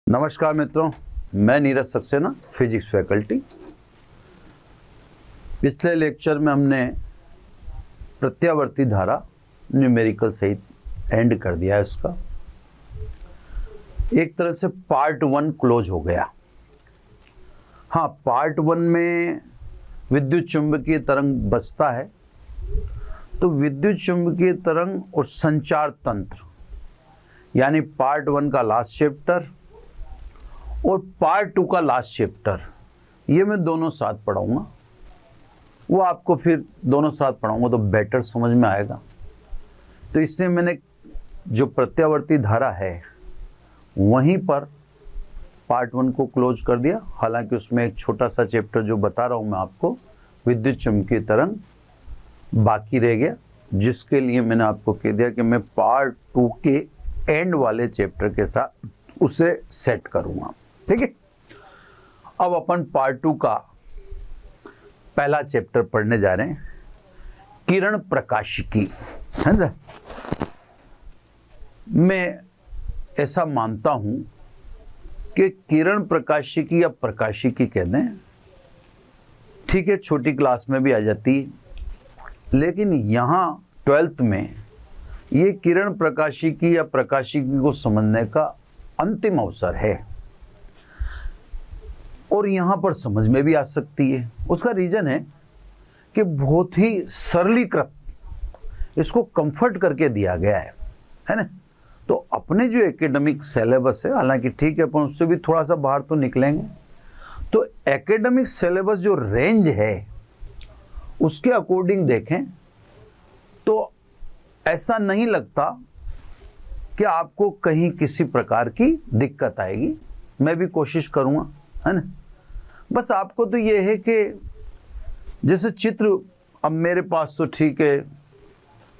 नमस्कार मित्रों, मैं नीरज सक्सेना, फिजिक्स फैकल्टी। पिछले लेक्चर में हमने प्रत्यावर्ती धारा न्यूमेरिकल सहित एंड कर दिया है। इसका एक तरह से पार्ट 1 क्लोज हो गया। हाँ, पार्ट 1 में विद्युत चुंबकीय तरंग बचता है, तो विद्युत चुंबकीय तरंग और संचार तंत्र यानी पार्ट 1 का लास्ट चैप्टर और पार्ट 2 का लास्ट चैप्टर, ये मैं दोनों साथ पढ़ाऊंगा। वो आपको फिर दोनों साथ पढ़ाऊंगा तो बेटर समझ में आएगा। तो इसलिए मैंने जो प्रत्यावर्ती धारा है वहीं पर पार्ट 1 को क्लोज कर दिया। हालांकि उसमें एक छोटा सा चैप्टर जो बता रहा हूं मैं आपको, विद्युत चुंबकीय तरंग, बाकी रह गया, जिसके लिए मैंने आपको कह दिया कि मैं पार्ट 2 के एंड वाले चैप्टर के साथ उसे सेट करूंगा। ठीक है, अब अपन पार्ट 2 का पहला चैप्टर पढ़ने जा रहे हैं, किरण प्रकाशिकी। है ना? मैं ऐसा मानता हूं कि किरण प्रकाशिकी या प्रकाशिकी कहते हैं, ठीक है, छोटी क्लास में भी आ जाती है, लेकिन यहां 12th में ये किरण प्रकाशिकी या प्रकाशिकी को समझने का अंतिम अवसर है और यहां पर समझ में भी आ सकती है। उसका रीजन है कि बहुत ही सरलीकृत इसको कंफर्ट करके दिया गया है ना? तो अपने जो एकेडमिक सिलेबस है, हालांकि ठीक है अपन उससे भी थोड़ा सा बाहर तो निकलेंगे, तो एकेडमिक सिलेबस जो रेंज है उसके अकॉर्डिंग देखें तो ऐसा नहीं लगता कि आपको कहीं किसी प्रकार की दिक्कत आएगी। मैं भी कोशिश करूंगा, है ना? बस आपको तो ये है कि जैसे चित्र अब मेरे पास तो ठीक है,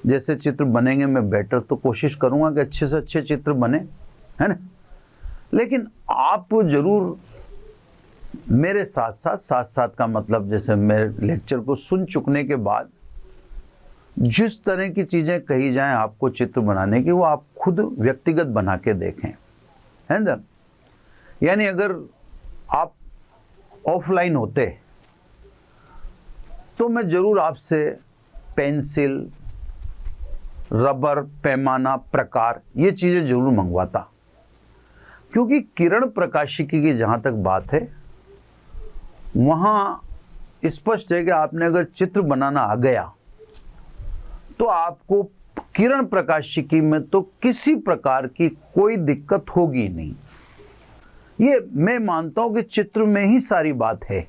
जैसे चित्र बनेंगे मैं बेटर तो कोशिश करूंगा कि अच्छे से अच्छे चित्र बने, है ना? लेकिन आप जरूर मेरे साथ का मतलब जैसे मेरे लेक्चर को सुन चुकने के बाद जिस तरह की चीजें कही जाएं आपको चित्र बनाने की, वो आप खुद व्यक्तिगत बना के देखें, है ना? यानी अगर आप ऑफलाइन होते तो मैं जरूर आपसे पेंसिल, रबर, पैमाना, प्रकार, ये चीजें जरूर मंगवाता, क्योंकि किरण प्रकाशिकी की जहां तक बात है वहां स्पष्ट है कि आपने अगर चित्र बनाना आ गया तो आपको किरण प्रकाशिकी में तो किसी प्रकार की कोई दिक्कत होगी नहीं। ये मैं मानता हूं कि चित्र में ही सारी बात है,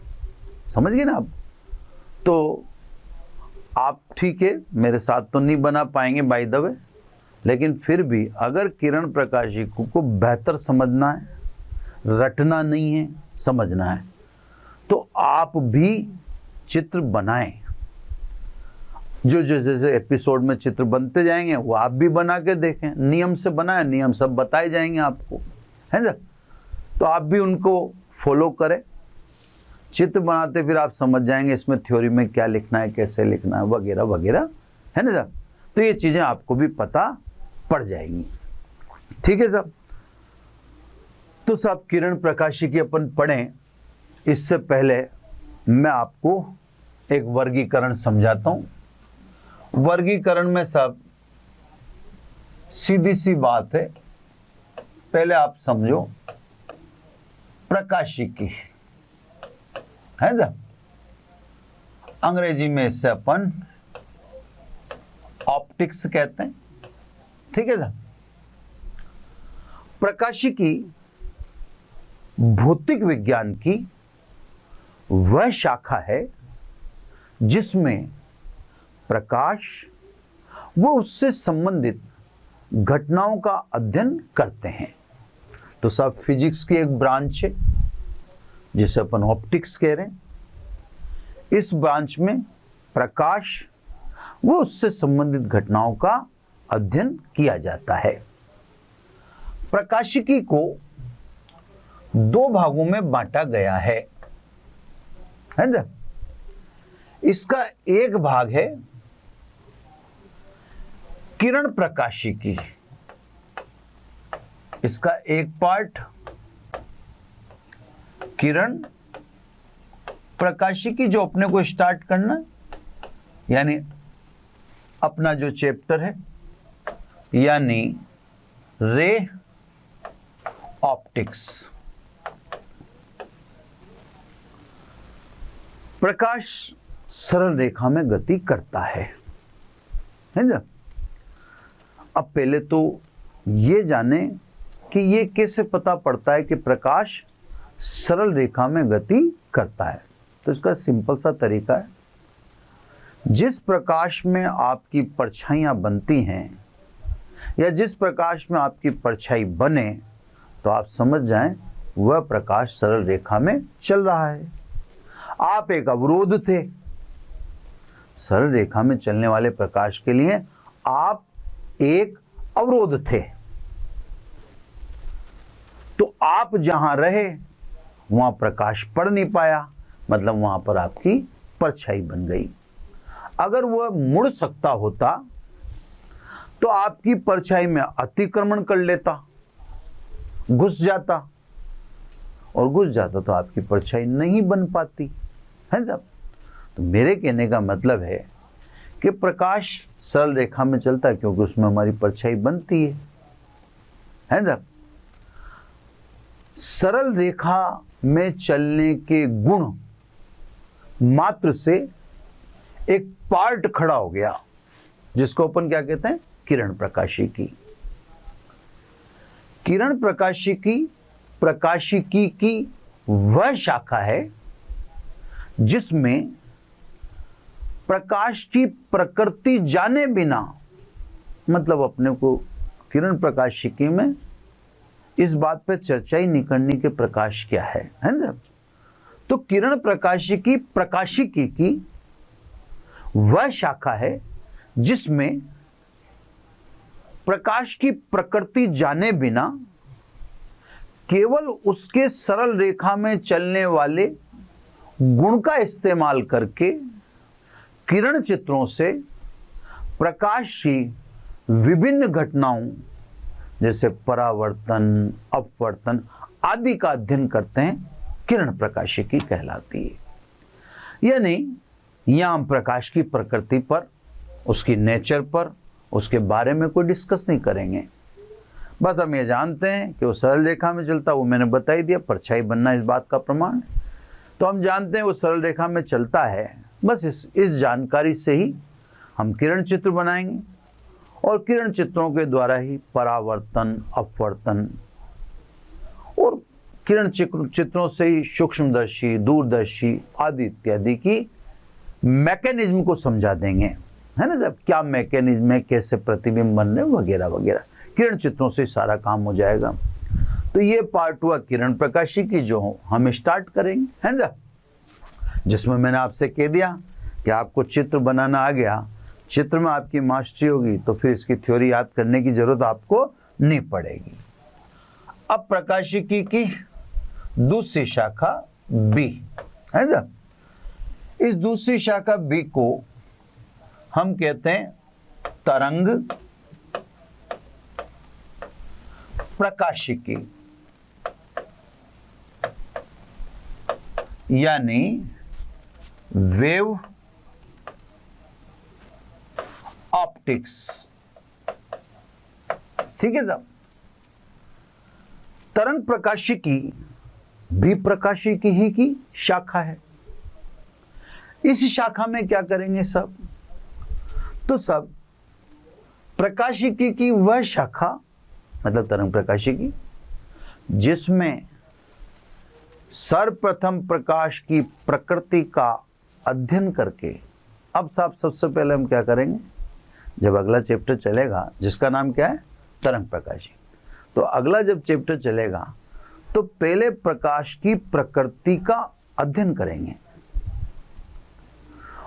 समझ गए ना आप? तो आप ठीक है मेरे साथ तो नहीं बना पाएंगे बाय द वे, लेकिन फिर भी अगर किरण प्रकाशिकी को बेहतर समझना है, रटना नहीं है, समझना है, तो आप भी चित्र बनाएं। जो जैसे एपिसोड में चित्र बनते जाएंगे वो आप भी बना के देखें, नियम से बनाएं, नियम सब बताए जाएंगे आपको, है ना? तो आप भी उनको फॉलो करें। चित्र बनाते फिर आप समझ जाएंगे इसमें थ्योरी में क्या लिखना है, कैसे लिखना है, वगैरह वगैरह, है ना साहब? तो ये चीजें आपको भी पता पड़ जाएंगी। ठीक है साहब? तो साहब किरण प्रकाशिकी अपन पढ़ें इससे पहले मैं आपको एक वर्गीकरण समझाता हूं। वर्गीकरण में सब सीधी सी बात है, पहले आप समझो प्रकाशिकी, है ना? अंग्रेजी में इससे अपन ऑप्टिक्स कहते हैं। ठीक है ना? प्रकाशिकी भौतिक विज्ञान की वह शाखा है जिसमें प्रकाश वो उससे संबंधित घटनाओं का अध्ययन करते हैं। तो सब फिजिक्स की एक ब्रांच है जिसे अपन ऑप्टिक्स कह रहे हैं। इस ब्रांच में प्रकाश वो उससे संबंधित घटनाओं का अध्ययन किया जाता है। प्रकाशिकी को 2 भागों में बांटा गया है ना? इसका एक भाग है किरण प्रकाशिकी, इसका एक पार्ट किरण प्रकाशिकी जो अपने को स्टार्ट करना, यानी अपना जो चैप्टर है, यानी रे ऑप्टिक्स। प्रकाश सरल रेखा में गति करता है ना। अब पहले तो ये जाने कि ये कैसे पता पड़ता है कि प्रकाश सरल रेखा में गति करता है। तो इसका सिंपल सा तरीका है, जिस प्रकाश में आपकी परछाइयां बनती हैं या जिस प्रकाश में आपकी परछाई बने, तो आप समझ जाएं वह प्रकाश सरल रेखा में चल रहा है। आप एक अवरोध थे, सरल रेखा में चलने वाले प्रकाश के लिए आप एक अवरोध थे, तो आप जहां रहे वहां प्रकाश पड़ नहीं पाया, मतलब वहां पर आपकी परछाई बन गई। अगर वह मुड़ सकता होता तो आपकी परछाई में अतिक्रमण कर लेता, घुस जाता, और घुस जाता तो आपकी परछाई नहीं बन पाती है साहब। तो मेरे कहने का मतलब है कि प्रकाश सरल रेखा में चलता है क्योंकि उसमें हमारी परछाई बनती है साहब। सरल रेखा में चलने के गुण मात्र से एक पार्ट खड़ा हो गया, जिसको अपन क्या कहते हैं, किरण प्रकाशिकी। किरण प्रकाशिकी की वह शाखा है जिसमें प्रकाश की प्रकृति जाने बिना, मतलब अपने को किरण प्रकाशिकी में इस बात पे चर्चा ही नहीं करनी कि प्रकाश क्या है ना। तो किरण प्रकाशिकी की वह शाखा है जिसमें प्रकाश की प्रकृति जाने बिना केवल उसके सरल रेखा में चलने वाले गुण का इस्तेमाल करके किरण चित्रों से प्रकाश की विभिन्न घटनाओं जैसे परावर्तन, अपवर्तन आदि का अध्ययन करते हैं, किरण प्रकाशिकी कहलाती है। यानी यहां हम प्रकाश की प्रकृति पर, उसकी नेचर पर, उसके बारे में कोई डिस्कस नहीं करेंगे। बस हम ये जानते हैं कि वो सरल रेखा में चलता, वो मैंने बता ही दिया, परछाई बनना इस बात का प्रमाण है। तो हम जानते हैं वो सरल रेखा में चलता है, बस इस जानकारी से ही हम किरण चित्र बनाएंगे और किरण चित्रों के द्वारा ही परावर्तन, अपवर्तन और किरण चित्रों से ही सूक्ष्मदर्शी, दूरदर्शी आदि इत्यादि की मैकेनिज्म को समझा देंगे, है ना साहब। क्या मैकेनिज्म है, कैसे प्रतिबिंब बन रहे वगैरह वगैरह, किरण चित्रों से सारा काम हो जाएगा। तो ये पार्ट हुआ किरण प्रकाशिकी जो हम स्टार्ट करेंगे, है ना, जिसमें मैंने आपसे कह दिया कि आपको चित्र बनाना आ गया, चित्र में आपकी मास्टरी होगी तो फिर इसकी थ्योरी याद करने की जरूरत आपको नहीं पड़ेगी। अब प्रकाशिकी की दूसरी शाखा बी, है ना। इस दूसरी शाखा बी को हम कहते हैं तरंग प्रकाशिकी, यानी वेव ऑप्टिक्स। ठीक है साहब। तरंग प्रकाशिकी भी प्रकाशिकी ही की शाखा है। इस शाखा में क्या करेंगे सब, तो सब प्रकाशिकी की वह शाखा, मतलब तरंग प्रकाशिकी, जिसमें सर्वप्रथम प्रकाश की प्रकृति का अध्ययन करके, अब साहब सबसे पहले हम क्या करेंगे, जब अगला चैप्टर चलेगा जिसका नाम क्या है, तरंग प्रकाशिकी, तो अगला जब चैप्टर चलेगा तो पहले प्रकाश की प्रकृति का अध्ययन करेंगे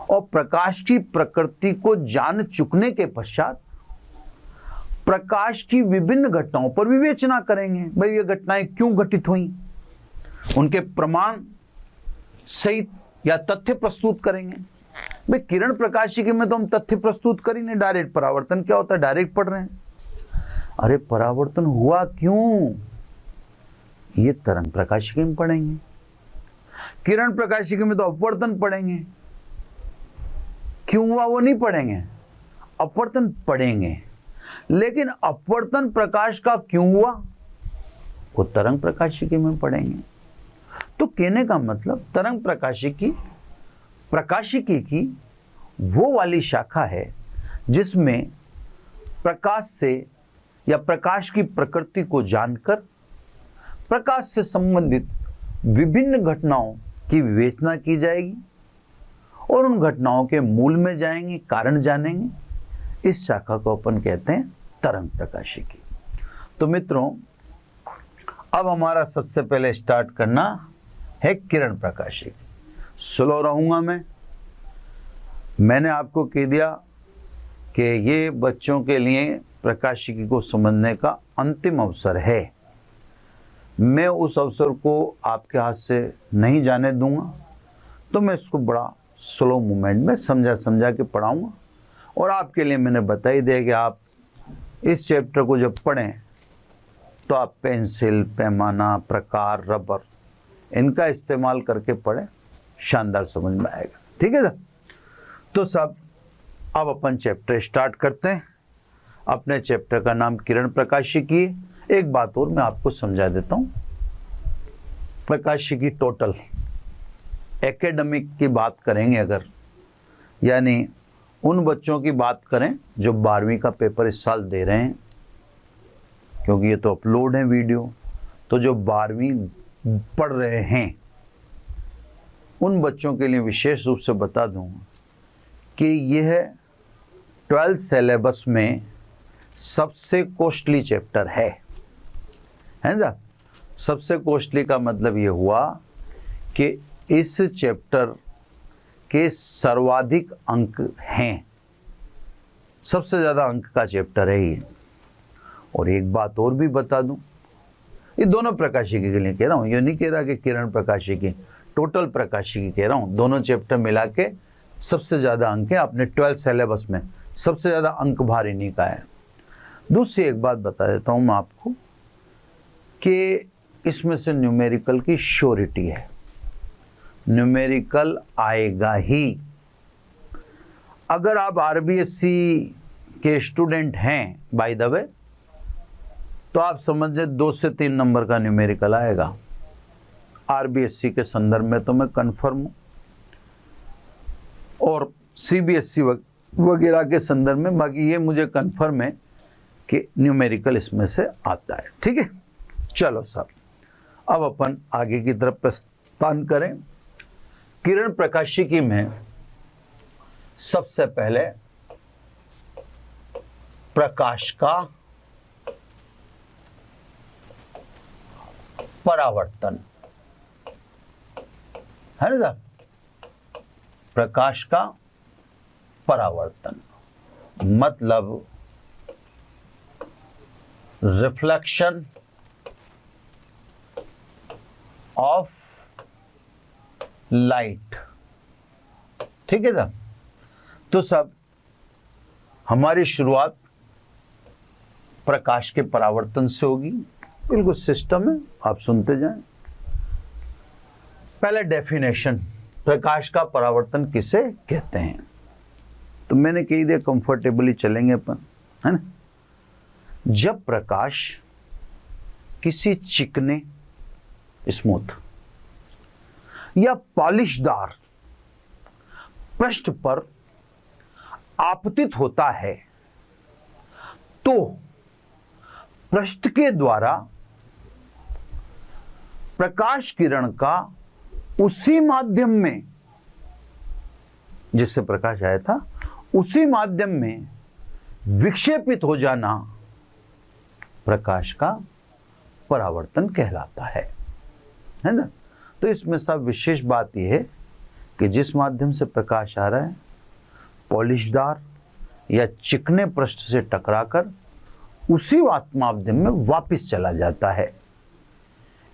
और प्रकाश की प्रकृति को जान चुकने के पश्चात प्रकाश की विभिन्न घटनाओं पर विवेचना करेंगे। भाई ये घटनाएं क्यों घटित हुई, उनके प्रमाण सहित या तथ्य प्रस्तुत करेंगे। भाई किरण प्रकाशिकी में तो हम तथ्य प्रस्तुत कर ही नहीं, डायरेक्ट परावर्तन क्या होता है डायरेक्ट पढ़ रहे हैं। अरे परावर्तन हुआ क्यों, ये तरंग प्रकाशिकी में पढ़ेंगे, किरण प्रकाशिकी में तो अपवर्तन पढ़ेंगे, क्यों हुआ वो नहीं पढ़ेंगे, अपवर्तन पढ़ेंगे। लेकिन अपवर्तन प्रकाश का क्यों हुआ वो तरंग प्रकाशिकी में पढ़ेंगे। तो कहने का मतलब तरंग प्रकाशिकी की वो वाली शाखा है जिसमें प्रकाश से या प्रकाश की प्रकृति को जानकर प्रकाश से संबंधित विभिन्न घटनाओं की विवेचना की जाएगी और उन घटनाओं के मूल में जाएंगे, कारण जानेंगे। इस शाखा को अपन कहते हैं तरंग प्रकाशिकी। तो मित्रों, अब हमारा सबसे पहले स्टार्ट करना है किरण प्रकाशिकी। स्लो रहूंगा मैंने आपको कह दिया कि ये बच्चों के लिए प्रकाशिकी को समझने का अंतिम अवसर है। मैं उस अवसर को आपके हाथ से नहीं जाने दूंगा, तो मैं इसको बड़ा स्लो मूवमेंट में समझा के पढ़ाऊंगा। और आपके लिए मैंने बता ही दिया कि आप इस चैप्टर को जब पढ़ें तो आप पेंसिल, पैमाना, प्रकार, रबर इनका इस्तेमाल करके पढ़ें, शानदार समझ में आएगा। ठीक है ना? तो सब अब अपन चैप्टर स्टार्ट करते हैं। अपने चैप्टर का नाम किरण प्रकाशिकी। एक बात और मैं आपको समझा देता हूं। प्रकाशिकी टोटल एकेडमिक की बात करेंगे अगर, यानी उन बच्चों की बात करें जो 12वीं का पेपर इस साल दे रहे हैं, क्योंकि ये तो अपलोड है वीडियो, तो जो 12वीं पढ़ रहे हैं उन बच्चों के लिए विशेष रूप से बता दूंगा कि यह 12th सिलेबस में सबसे कॉस्टली चैप्टर है ना। सबसे कॉस्टली का मतलब ये हुआ कि इस चैप्टर के सर्वाधिक अंक हैं, सबसे ज़्यादा अंक का चैप्टर है ये। और एक बात और भी बता दूं, ये दोनों प्रकाशिकी के लिए कह रहा हूँ, ये नहीं कह रहा कि किरण प्रकाशिकी, टोटल प्रकाशिकी कह रहा हूँ। दोनों चैप्टर मिला के सबसे ज़्यादा अंक है अपने 12th सिलेबस में, सबसे ज़्यादा अंक भार इन्हीं का है। दूसरी एक बात बता देता हूँ मैं आपको कि इसमें से न्यूमेरिकल की श्योरिटी है, न्यूमेरिकल आएगा ही। अगर आप आरबीएससी के स्टूडेंट हैं बाय द वे, तो आप समझिए 2 से 3 नंबर का न्यूमेरिकल आएगा। आरबीएससी के संदर्भ में तो मैं कंफर्म हूँ, और सीबीएसई वगैरह के संदर्भ में बाकी ये मुझे कंफर्म है कि न्यूमेरिकल इसमें से आता है। ठीक है, चलो सब अब अपन आगे की तरफ प्रस्थान करें। किरण प्रकाशिकी में सबसे पहले प्रकाश का परावर्तन है ना, प्रकाश का परावर्तन मतलब रिफ्लेक्शन ऑफ लाइट। ठीक है ना? तो सब हमारी शुरुआत प्रकाश के परावर्तन से होगी। बिल्कुल सिस्टम है, आप सुनते जाएं। पहले डेफिनेशन, प्रकाश का परावर्तन किसे कहते हैं, तो मैंने कही दिया, कंफर्टेबली चलेंगे अपन, है ना। जब प्रकाश किसी चिकने, स्मूथ या पॉलिशदार पृष्ठ पर आपतित होता है तो पृष्ठ के द्वारा प्रकाश किरण का उसी माध्यम में, जिससे प्रकाश आया था, उसी माध्यम में विक्षेपित हो जाना प्रकाश का परावर्तन कहलाता है ना। तो इसमें सब विशेष बात यह है कि जिस माध्यम से प्रकाश आ रहा है, पॉलिशदार या चिकने पृष्ठ से टकराकर उसी माध्यम में वापस चला जाता है।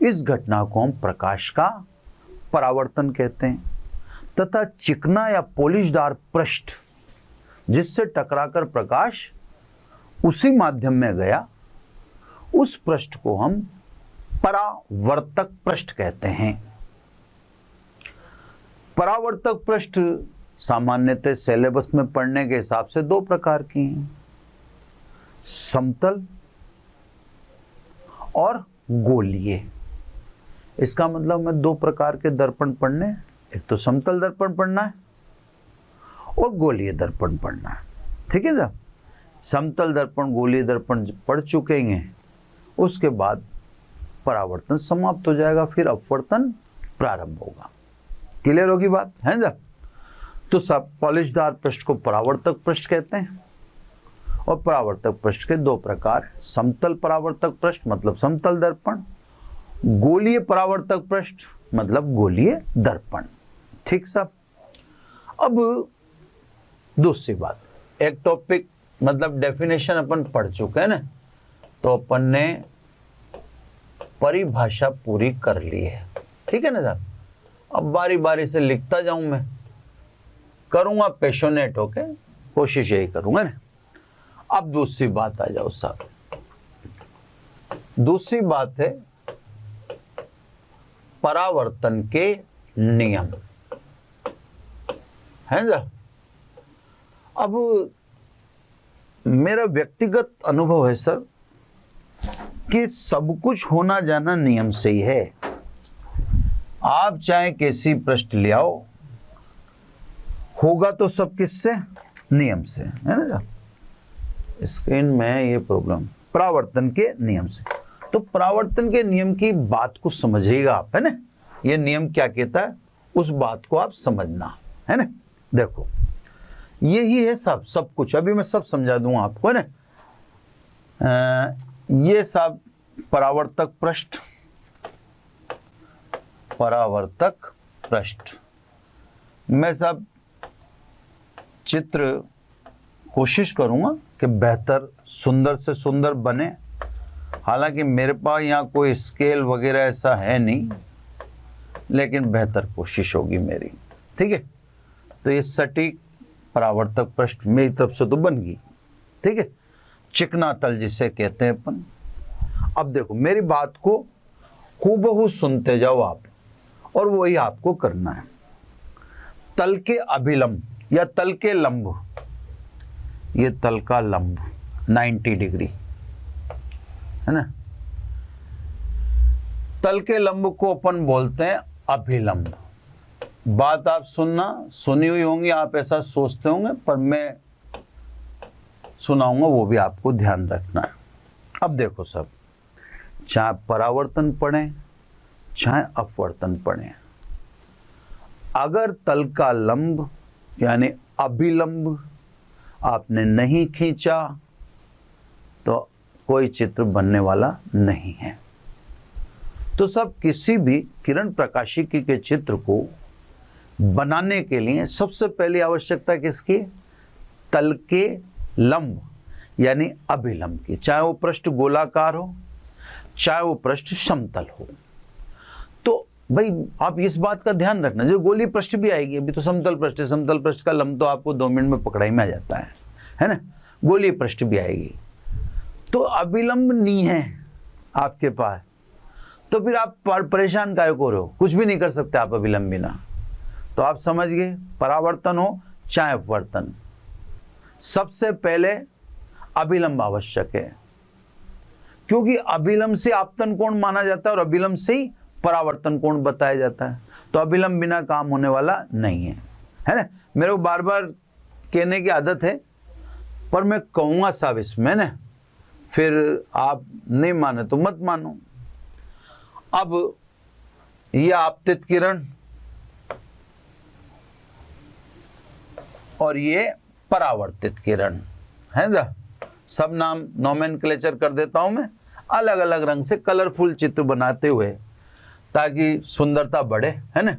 इस घटना को हम प्रकाश का परावर्तन कहते हैं। तथा चिकना या पॉलिशदार पृष्ठ जिससे टकराकर प्रकाश उसी माध्यम में गया, उस पृष्ठ को हम परावर्तक पृष्ठ कहते हैं। परावर्तक पृष्ठ सामान्यतः सिलेबस में पढ़ने के हिसाब से दो प्रकार की हैं, समतल और गोलीय। इसका मतलब मैं दो प्रकार के दर्पण पढ़ने, एक तो समतल दर्पण पढ़ना है और गोलीय दर्पण पढ़ना है। ठीक है साहब, समतल दर्पण गोलीय दर्पण पढ़ चुके हैं, उसके बाद परावर्तन समाप्त हो जाएगा, फिर अपवर्तन प्रारंभ होगा। क्लियर होगी बात है ना? तो सब पॉलिशदार पृष्ठ को परावर्तक पृष्ठ कहते हैं और परावर्तक पृष्ठ के दो प्रकार, समतल परावर्तक पृष्ठ मतलब समतल दर्पण, गोलीय परावर्तक पृष्ठ मतलब गोलीय दर्पण। ठीक साहब। अब दूसरी बात, एक टॉपिक मतलब डेफिनेशन अपन पढ़ चुके हैं ना, तो अपन ने परिभाषा पूरी कर ली है। ठीक है ना साहब, अब बारी बारी से लिखता जाऊं, मैं करूंगा पैशनेट होके, कोशिश यही करूंगा ना। अब दूसरी बात आ जाओ साहब, दूसरी बात है परावर्तन के नियम, है ना। अब मेरा व्यक्तिगत अनुभव है सर कि सब कुछ होना जाना नियम से ही है। आप चाहे कैसी पृष्ठ ले आओ, होगा तो सब किससे? नियम से, है ना। स्क्रीन में ये प्रॉब्लम, परावर्तन के नियम से। तो परावर्तन के नियम की बात को समझिएगा आप, है ना। ये नियम क्या कहता है उस बात को आप समझना, है ना। देखो यही है सब कुछ, अभी मैं सब समझा दूंगा आपको, है ना। ये सब परावर्तक पृष्ठ, परावर्तक पृष्ठ मैं सब चित्र कोशिश करूंगा कि बेहतर सुंदर से सुंदर बने। हालांकि मेरे पास यहाँ कोई स्केल वगैरह ऐसा है नहीं, लेकिन बेहतर कोशिश होगी मेरी। ठीक है, तो ये सटीक परावर्तक पृष्ठ मेरी तरफ से तो बन गई। ठीक है, चिकना तल जिसे कहते हैं अपन। अब देखो मेरी बात को हूबहू सुनते जाओ आप, और वही आपको करना है। तल के अभिलंब या तल के लंब, ये तल का लंब 90 डिग्री, है ना। तल के लंब को अपन बोलते हैं अभिलंब। बात आप सुनी हुई होंगी, आप ऐसा सोचते होंगे, पर मैं सुनाऊंगा, वो भी आपको ध्यान रखना है। अब देखो सब, चाहे परावर्तन पढ़ें चाहे अपवर्तन पढ़ें, अगर तल का लंब यानी अभिलंब आपने नहीं खींचा तो कोई चित्र बनने वाला नहीं है। तो सब किसी भी किरण प्रकाशिकी के चित्र को बनाने के लिए सबसे पहली आवश्यकता किसकी? तल के लंब यानी अभिलंब की। चाहे वो पृष्ठ गोलाकार हो, चाहे वो पृष्ठ समतल हो। तो भाई आप इस बात का ध्यान रखना, जो गोली पृष्ठ भी आएगी, अभी तो समतल पृष्ठ है, समतल पृष्ठ का लंब तो आपको 2 मिनट में पकड़ाई में आ जाता है ना। गोली पृष्ठ भी आएगी, तो अभिलंब नहीं है आपके पास, तो फिर आप परेशान काहे को रहे हो? कुछ भी नहीं कर सकते आप अभिलंब बिना। तो आप समझ गए, परावर्तन हो चाहे अपवर्तन, सबसे पहले अभिलंब आवश्यक है, क्योंकि अभिलंब से आपतन कोण माना जाता है और अभिलंब से ही परावर्तन कोण बताया जाता है। तो अभिलंब बिना काम होने वाला नहीं है ना। मेरे को बार बार कहने की आदत है, पर मैं कहूंगा साहब इसमें ना, फिर आप नहीं माने तो मत मानो। अब ये आपतित किरण और ये परावर्तित किरण है ना। सब नाम नोमेनक्लेचर कर देता हूं मैं, अलग अलग रंग से कलरफुल चित्र बनाते हुए, ताकि सुंदरता बढ़े, है ना।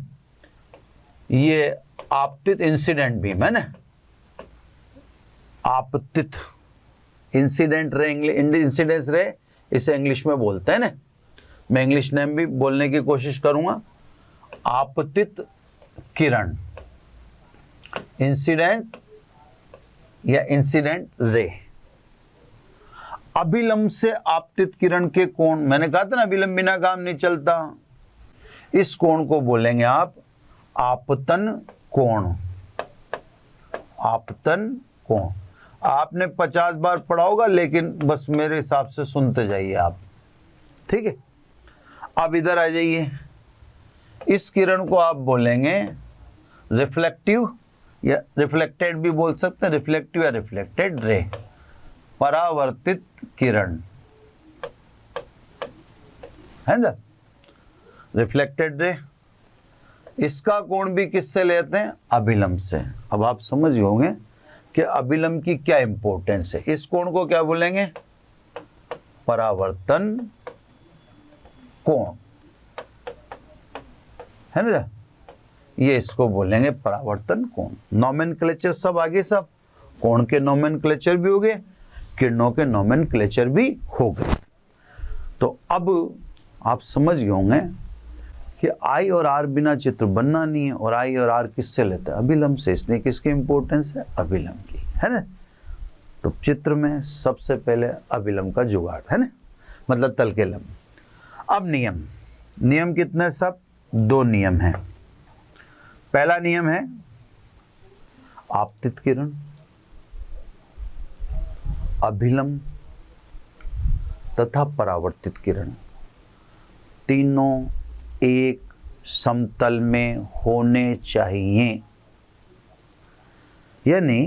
ये आपतित इंसिडेंट बीम है ना, आपतित इंसिडेंट रे, इंसिडेंस रे इसे इंग्लिश में बोलते हैं ना। मैं इंग्लिश नेम भी बोलने की कोशिश करूंगा। आपतित किरण, इंसिडेंस या इंसिडेंट रे। अभिलंब से आपतित किरण के कोण, मैंने कहा था ना अभिलंब बिना काम नहीं चलता, इस कोण को बोलेंगे आप आपतन कोण। आपतन कोण आपने 50 बार पढ़ा होगा, लेकिन बस मेरे हिसाब से सुनते जाइए आप, ठीक है। अब इधर आ जाइए, इस किरण को आप बोलेंगे रिफ्लेक्टिव या रिफ्लेक्टेड भी बोल सकते हैं, रिफ्लेक्टिव या रिफ्लेक्टेड रे, परावर्तित किरण, है ना, रिफ्लेक्टेड रे। इसका कोण भी किससे लेते हैं? अभिलंब से। अब आप समझ गए होंगे कि अभिलंब की क्या इंपॉर्टेंस है। इस कोण को क्या बोलेंगे? परावर्तन कोण, है ना, ये इसको बोलेंगे परावर्तन कोण। नोमेनक्लेचर सब आगे, सब कोण के नोमेनक्लेचर भी हो गए, किरणों के नोमेनक्लेचर भी हो गए। तो अब आप समझ गए होंगे कि आई और आर बिना चित्र बनना नहीं है, और आई और आर किससे लेते हैं? अभिलंब से। इसलिए किसकी इंपॉर्टेंस है? अभिलंब की, है ना। तो चित्र में सबसे पहले अभिलंब का जुगाड़, है ना, मतलब तल के लंब। अब नियम, नियम कितने सब? 2 नियम हैं। पहला नियम है आपतित किरण, अभिलंब तथा परावर्तित किरण तीनों एक समतल में होने चाहिए। यानी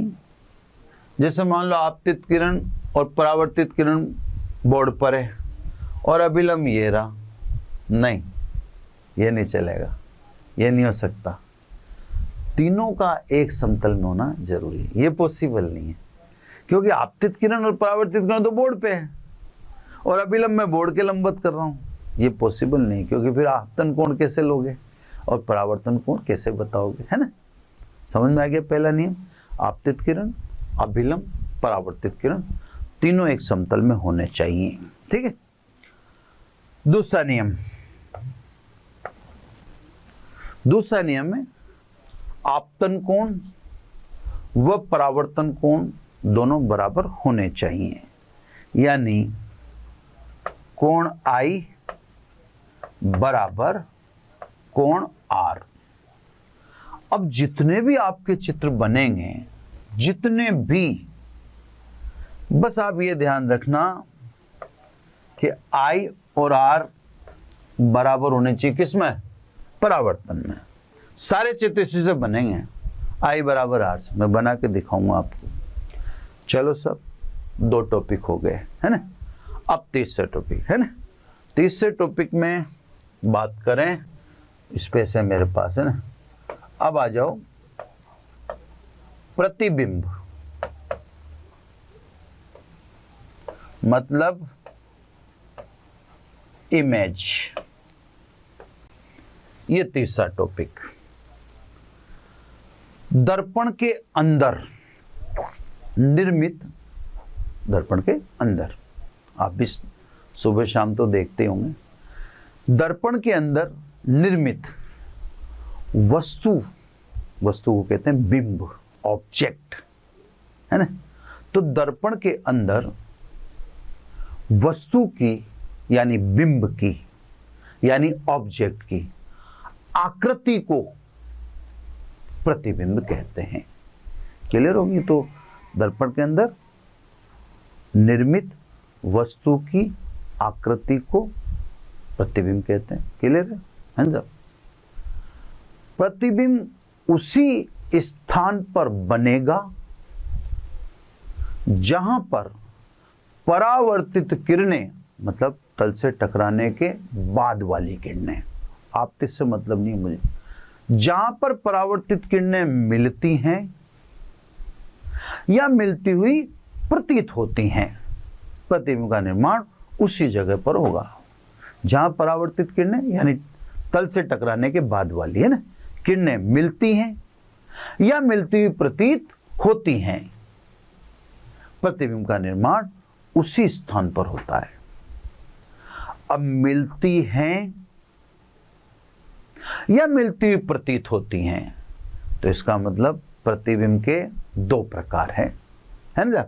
जैसे मान लो आपतित किरण और परावर्तित किरण बोर्ड पर है और अभिलंब ये रहा, नहीं, ये नहीं चलेगा, ये नहीं हो सकता। तीनों का एक समतल में होना जरूरी है। ये पॉसिबल नहीं है, क्योंकि आपतित किरण और परावर्तित किरण तो बोर्ड पे है और अभिलंब मैं बोर्ड के लंबवत कर रहा हूं। ये पॉसिबल नहीं, क्योंकि फिर आपतन कोण कैसे लोगे और परावर्तन कोण कैसे बताओगे, है ना। समझ में आ गया पहला नियम? आपतित किरण, अभिलंब, परावर्तित किरण तीनों एक समतल में होने चाहिए, ठीक है। दूसरा नियम, दूसरा नियम है आपतन कोण व परावर्तन कोण दोनों बराबर होने चाहिए। यानी कोण I बराबर कोण R। अब जितने भी आपके चित्र बनेंगे, जितने भी, बस आप ये ध्यान रखना कि I और R बराबर होने चाहिए। किसमें? परावर्तन में। सारे चित्र इसी से बनेंगे, I बराबर R से। मैं बना के दिखाऊंगा आपको। चलो सब 2 टॉपिक हो गए, है ना। अब तीसरे टॉपिक, है ना। तीसरे टॉपिक में बात करें, स्पेस है मेरे पास, है ना। अब आ जाओ प्रतिबिंब, मतलब इमेज। ये तीसरा टॉपिक। दर्पण के अंदर निर्मित, दर्पण के अंदर, आप भी सुबह शाम तो देखते होंगे, दर्पण के अंदर निर्मित वस्तु, वस्तु को कहते हैं बिंब, ऑब्जेक्ट, है ना। तो दर्पण के अंदर वस्तु की, यानी बिंब की, यानी ऑब्जेक्ट की आकृति को प्रतिबिंब कहते हैं। क्लियर होगी? तो दर्पण के अंदर निर्मित वस्तु की आकृति को प्रतिबिंब कहते हैं। क्लियर है ना? प्रतिबिंब उसी स्थान पर बनेगा जहां पर परावर्तित किरणें, मतलब तल से टकराने के बाद वाली किरणें, आपतित से मतलब नहीं मुझे, जहां पर परावर्तित किरणें मिलती हैं या मिलती हुई प्रतीत होती हैं, प्रतिबिंब का निर्माण उसी जगह पर होगा जहां परावर्तित किरणें, यानी तल से टकराने के बाद वाली, है ना, किरणें मिलती हैं या मिलती हुई प्रतीत होती हैं। प्रतिबिंब का निर्माण उसी स्थान पर होता है। अब मिलती हैं या मिलती हुई प्रतीत होती हैं, तो इसका मतलब प्रतिबिंब के 2 प्रकार हैं, है ना।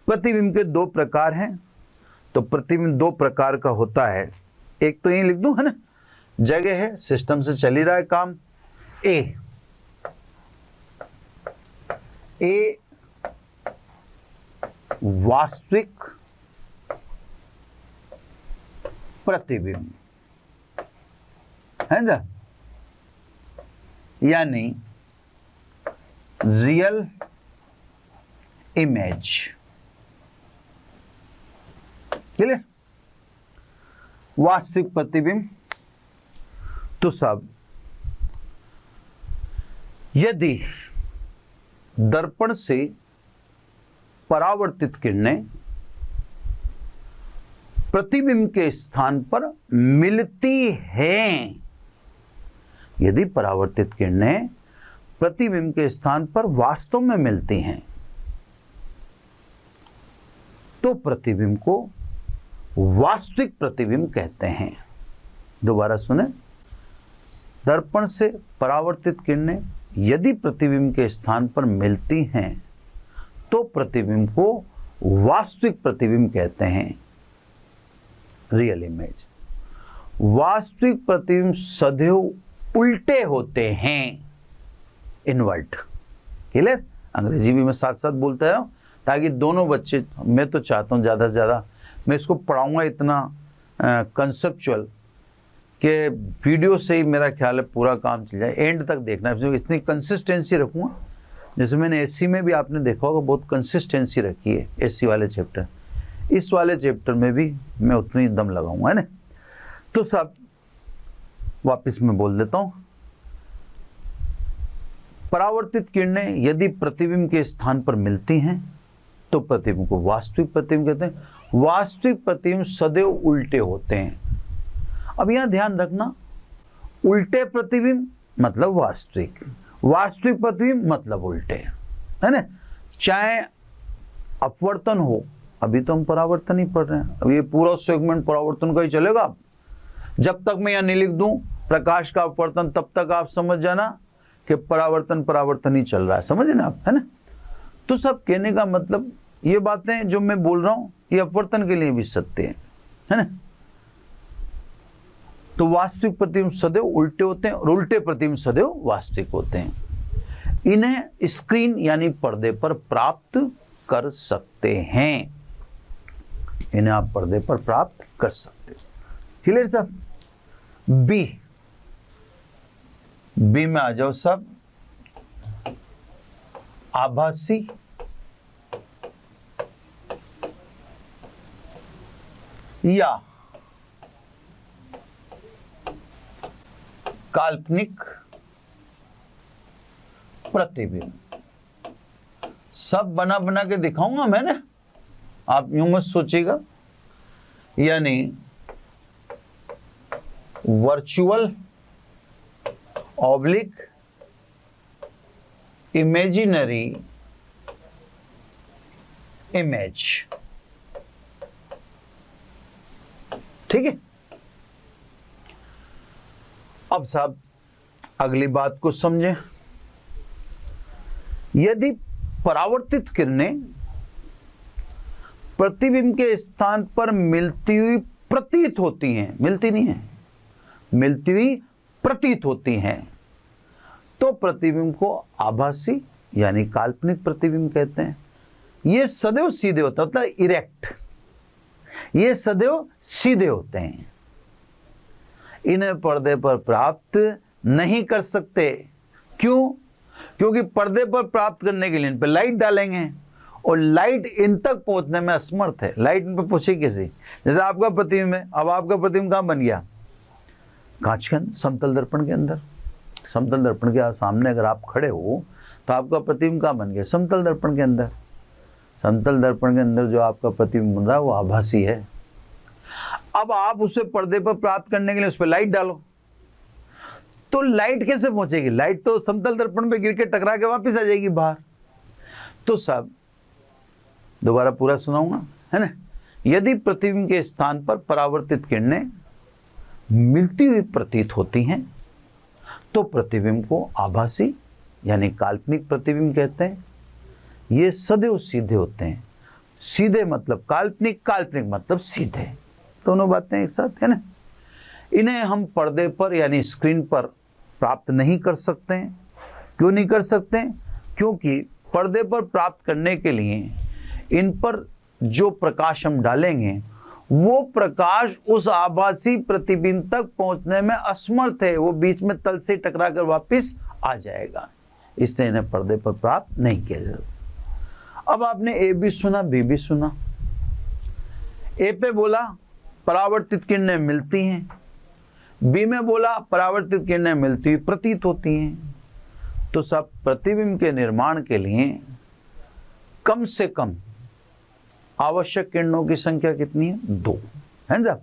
प्रतिबिंब के 2 प्रकार हैं। तो प्रतिबिंब 2 प्रकार का होता है। एक तो यही लिख दूं, है ना, जगह है, सिस्टम से चल ही रहा है काम, ए वास्तविक प्रतिबिंब है ना, यानी रियल इमेज। क्लियर? वास्तविक प्रतिबिंब। तो सब यदि दर्पण से परावर्तित किरणें प्रतिबिंब के स्थान पर मिलती हैं, यदि परावर्तित किरणें प्रतिबिंब के स्थान पर वास्तव में मिलती हैं, तो प्रतिबिंब को वास्तविक प्रतिबिंब कहते हैं। दोबारा सुने, दर्पण से परावर्तित किरणें यदि प्रतिबिंब के स्थान पर मिलती हैं तो प्रतिबिंब को वास्तविक प्रतिबिंब कहते हैं, रियल इमेज। वास्तविक प्रतिबिंब सदैव उल्टे होते हैं, इनवर्ट। क्लियर? अंग्रेजी भी मैं साथ साथ बोलता हूं ताकि दोनों बच्चे, मैं तो चाहता हूं ज़्यादा से ज़्यादा मैं इसको पढ़ाऊंगा इतना कंसेप्चुअल कि वीडियो से ही मेरा ख्याल है पूरा काम चल जाए, एंड तक देखना है। इतनी कंसिस्टेंसी रखूँगा, जैसे मैंने एससी में भी आपने देखा होगा बहुत कंसिस्टेंसी रखी है एससी वाले चैप्टर, इस वाले चैप्टर में भी मैं उतनी दम लगाऊंगा, है ना। तो सब वापस मैं बोल देता हूँ, परावर्तित किरणें यदि प्रतिबिंब के स्थान पर मिलती हैं तो प्रतिबिंब को वास्तविक प्रतिबिंब कहते हैं। वास्तविक प्रतिबिंब सदैव उल्टे होते हैं। अब यहां ध्यान रखना, उल्टे प्रतिबिंब मतलब वास्तविक, वास्तविक प्रतिबिंब मतलब उल्टे, है ना। चाहे अपवर्तन हो, अभी तो हम परावर्तन ही पढ़ रहे हैं, अब ये पूरा सेगमेंट परावर्तन का ही चलेगा। जब तक मैं यहां नहीं लिख दूं प्रकाश का अपवर्तन, तब तक आप समझ जाना कि परावर्तन ही चल रहा है, समझे ना आप, है ना। तो सब कहने का मतलब ये बातें जो मैं बोल रहा हूं ये अपवर्तन के लिए भी सत्य है ना। तो वास्तविक प्रतिबिंब सदैव उल्टे होते हैं और उल्टे प्रतिबिंब सदैव वास्तविक होते हैं। इन्हें स्क्रीन यानी पर्दे पर प्राप्त कर सकते हैं, इन्हें आप पर्दे पर प्राप्त कर सकते हैं। क्लियर साहब? बी में आ जाओ सब। आभासी या काल्पनिक प्रतिबिंब। सब बना बना के दिखाऊंगा मैंने, आप यूं मत सोचिएगा। यानी वर्चुअल ऑब्लिक इमेजिनरी इमेज, ठीक है। अब साहब अगली बात को समझें। यदि परावर्तित किरणें प्रतिबिंब के स्थान पर मिलती हुई प्रतीत होती हैं, मिलती नहीं है, मिलती हुई प्रतीत होती हैं, तो प्रतिबिंब को आभासी यानी काल्पनिक प्रतिबिंब कहते हैं। ये सदैव सीधे होता है, मतलब इरेक्ट, ये सदैव सीधे होते हैं। इन्हें पर्दे पर प्राप्त नहीं कर सकते। क्यों? क्योंकि पर्दे पर प्राप्त करने के लिए इन पर लाइट डालेंगे और लाइट इन तक पहुंचने में असमर्थ है। लाइट इन पर पहुंचे कैसे? जैसे आपका प्रतिबिंब है, अब आपका प्रतिबिंब कहां बन गया? कांच के अंदर, समतल दर्पण के अंदर। समतल दर्पण के सामने अगर आप खड़े हो तो आपका प्रतिबिंब कहां बन गया? समतल दर्पण के अंदर। समतल दर्पण के अंदर जो आपका प्रतिबिंब बन रहा है वो आभासी है। अब आप उसे पर्दे पर प्राप्त करने के लिए उस पर लाइट डालो, तो लाइट कैसे पहुंचेगी? लाइट तो समतल दर्पण पे गिर के टकरा के वापस आ जाएगी बाहर। तो सब दोबारा पूरा सुनाऊंगा, है ना। यदि प्रतिबिंब के स्थान पर परावर्तित किरणें मिलती हुई प्रतीत होती हैं तो प्रतिबिंब को आभासी यानी काल्पनिक प्रतिबिंब कहते हैं। ये सदैव सीधे होते हैं। सीधे मतलब काल्पनिक, काल्पनिक मतलब सीधे, दोनों बातें एक साथ, है ना। इन्हें हम पर्दे पर यानी स्क्रीन पर प्राप्त नहीं कर सकते हैं। क्यों नहीं कर सकते हैं? क्योंकि पर्दे पर प्राप्त करने के लिए इन पर जो प्रकाश हम डालेंगे वो प्रकाश उस आभासी प्रतिबिंब तक पहुंचने में असमर्थ है, वो बीच में तल से टकरा कर वापिस आ जाएगा, इसलिए इन्हें पर्दे पर प्राप्त नहीं किया जाता। अब आपने ए भी सुना, बी भी सुना। ए पे बोला परावर्तित किरणें मिलती हैं, बी में बोला परावर्तित किरणें मिलती हुई प्रतीत होती हैं। तो सब प्रतिबिंब के निर्माण के लिए कम से कम आवश्यक किरणों की संख्या कितनी है? 2 है ना।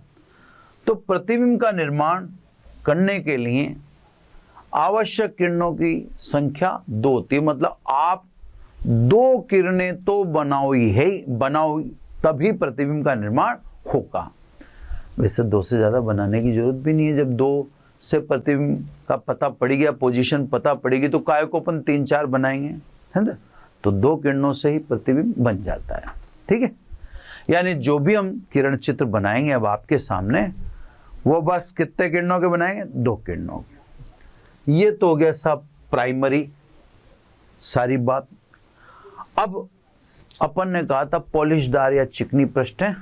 तो प्रतिबिंब का निर्माण करने के लिए आवश्यक किरणों की संख्या 2 होती, मतलब आप 2 किरणें तो बनाओ तभी प्रतिबिंब का निर्माण होगा। वैसे 2 से ज्यादा बनाने की जरूरत भी नहीं है। जब 2 से प्रतिबिंब का पता पड़ गया, पोजीशन पता पड़ेगी, तो काय को अपन 3-4 बनाएंगे, है ना। तो 2 किरणों से ही प्रतिबिंब बन जाता है, ठीक है। यानी जो भी हम किरण चित्र बनाएंगे अब आपके सामने, वो बस कितने किरणों के बनाएंगे? 2 किरणों के। ये तो हो गया सब प्राइमरी सारी बात। अब अपन ने कहा था पॉलिशदार या चिकनी पृष्ठ है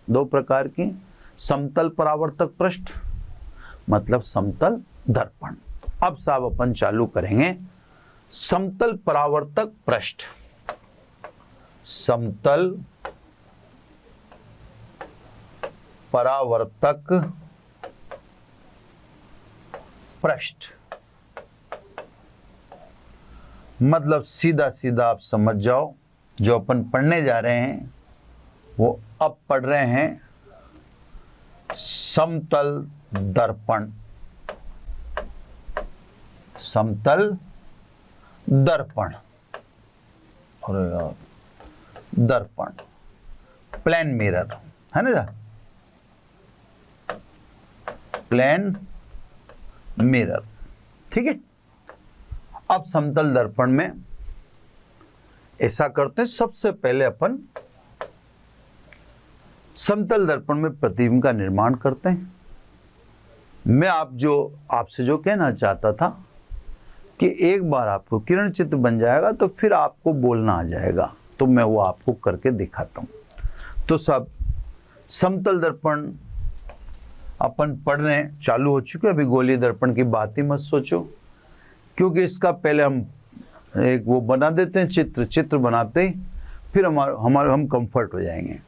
2 प्रकार की, समतल परावर्तक पृष्ठ मतलब समतल दर्पण। अब साहब अपन चालू करेंगे समतल परावर्तक पृष्ठ। समतल परावर्तक पृष्ठ मतलब सीधा सीधा आप समझ जाओ, जो अपन पढ़ने जा रहे हैं वो अब पढ़ रहे हैं समतल दर्पण। समतल दर्पण और दर्पण प्लेन मिरर है ना, प्लेन मिरर, ठीक है। अब समतल दर्पण में ऐसा करते हैं, सबसे पहले अपन समतल दर्पण में प्रतिबिंब का निर्माण करते हैं। मैं आपसे जो कहना चाहता था कि एक बार आपको किरण चित्र बन जाएगा तो फिर आपको बोलना आ जाएगा, तो मैं वो आपको करके दिखाता हूं। तो सब समतल दर्पण अपन पढ़ने चालू हो चुके, अभी गोलीय दर्पण की बात ही मत सोचो, क्योंकि इसका पहले हम एक वो बना देते हैं चित्र बनाते ही फिर हम कंफर्ट हो जाएंगे।